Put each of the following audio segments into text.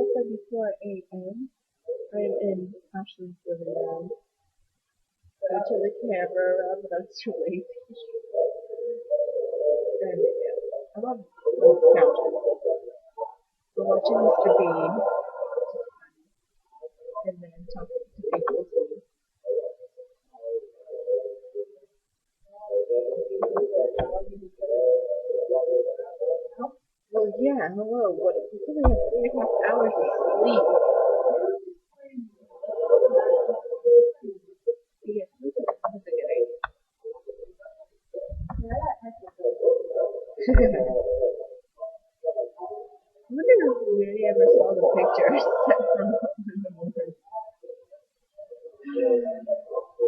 12:34 a.m. I'm in Ashley's living room. Go to the camera around, but I'm too lazy. And yeah, I'm on both couches. We're watching Mr. Bean and then talking to people too. Well, yeah, hello. What? We only have 3.5 hours of sleep. Yeah, that's a good idea. I wonder if we really ever saw the pictures from the moment.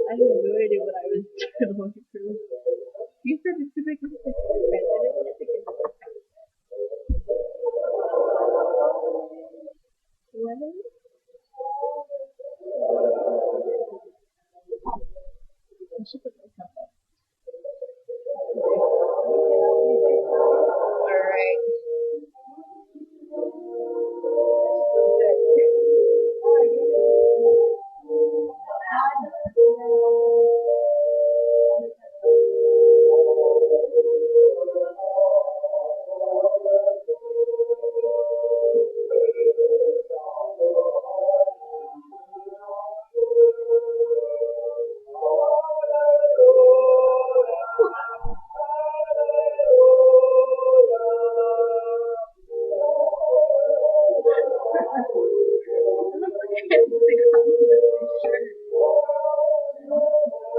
I had no idea what I was going through. You said it's the biggest picture. I didn't want to think it was weather. I should put myself up. Alright. I look like I have something on my shirt.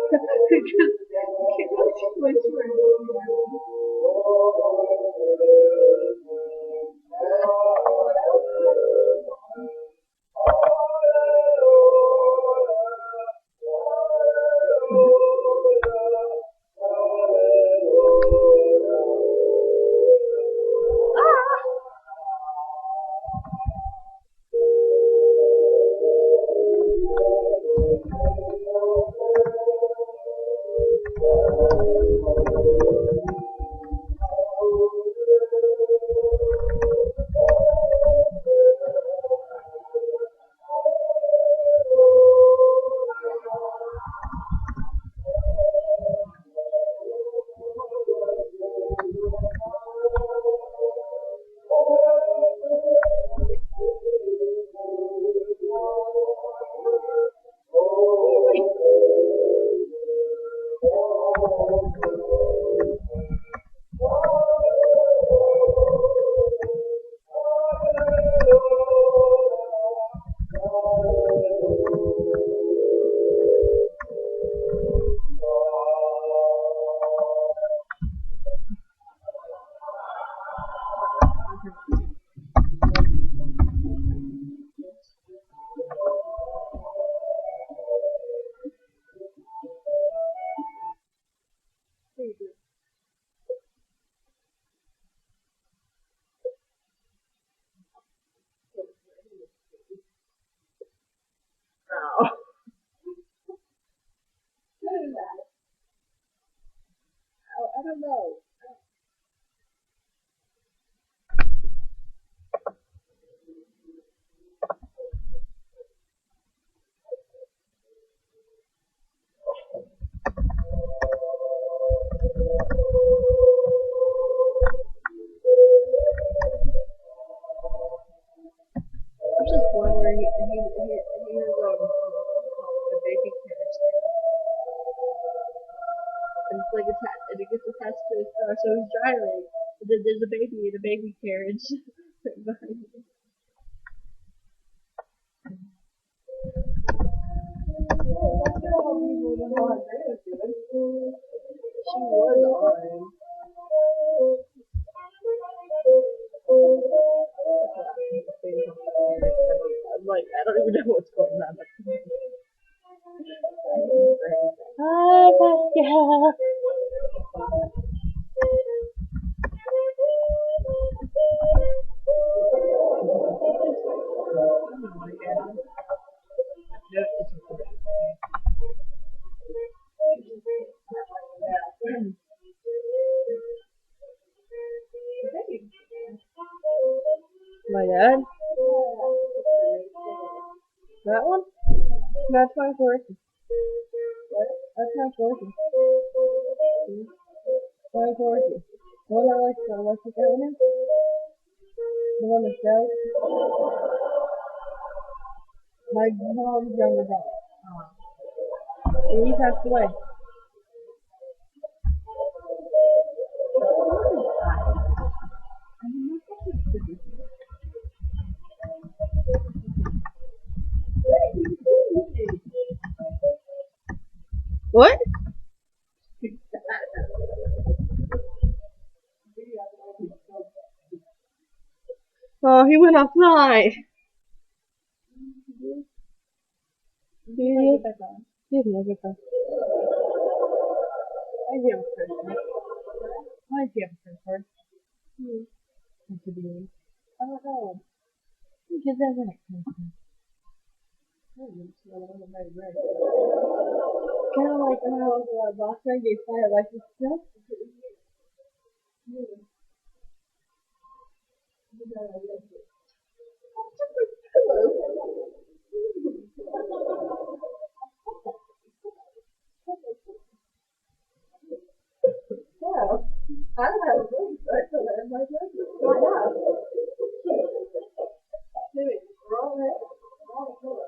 Because I can't see my shirt. Oh. I don't know. There's just one where he has the baby carriage thing, and it's like attached, and it gets attached to his car, so he's driving, and then there's a baby in a baby carriage behind him. She was on. I'm like, I don't even know what's going on. Hi, Pascal. My dad? That one? That's not working. That's not working. That's working. The one I like, the electric one is? The one that sells? My mom's younger brother. And he passed away. What? Oh, he went outside. He is never back. I give a Christmas. I give a Christmas. I don't know. Who gives that at Christmas? Kind of like how last night gave fire license stuff. Yeah, I don't have a voice, so I feel that in my voice. Why not? Maybe we're all right. We're all pillow.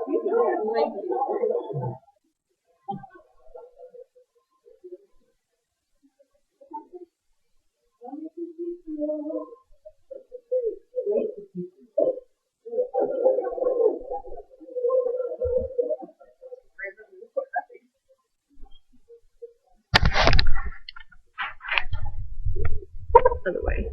You can have like other way.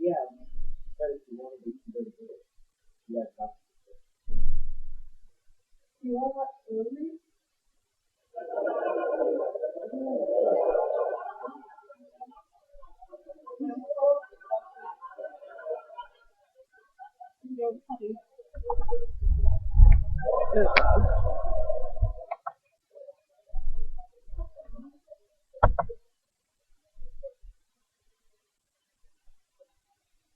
Yeah, but if you want to do it, yeah, that's You want what movie?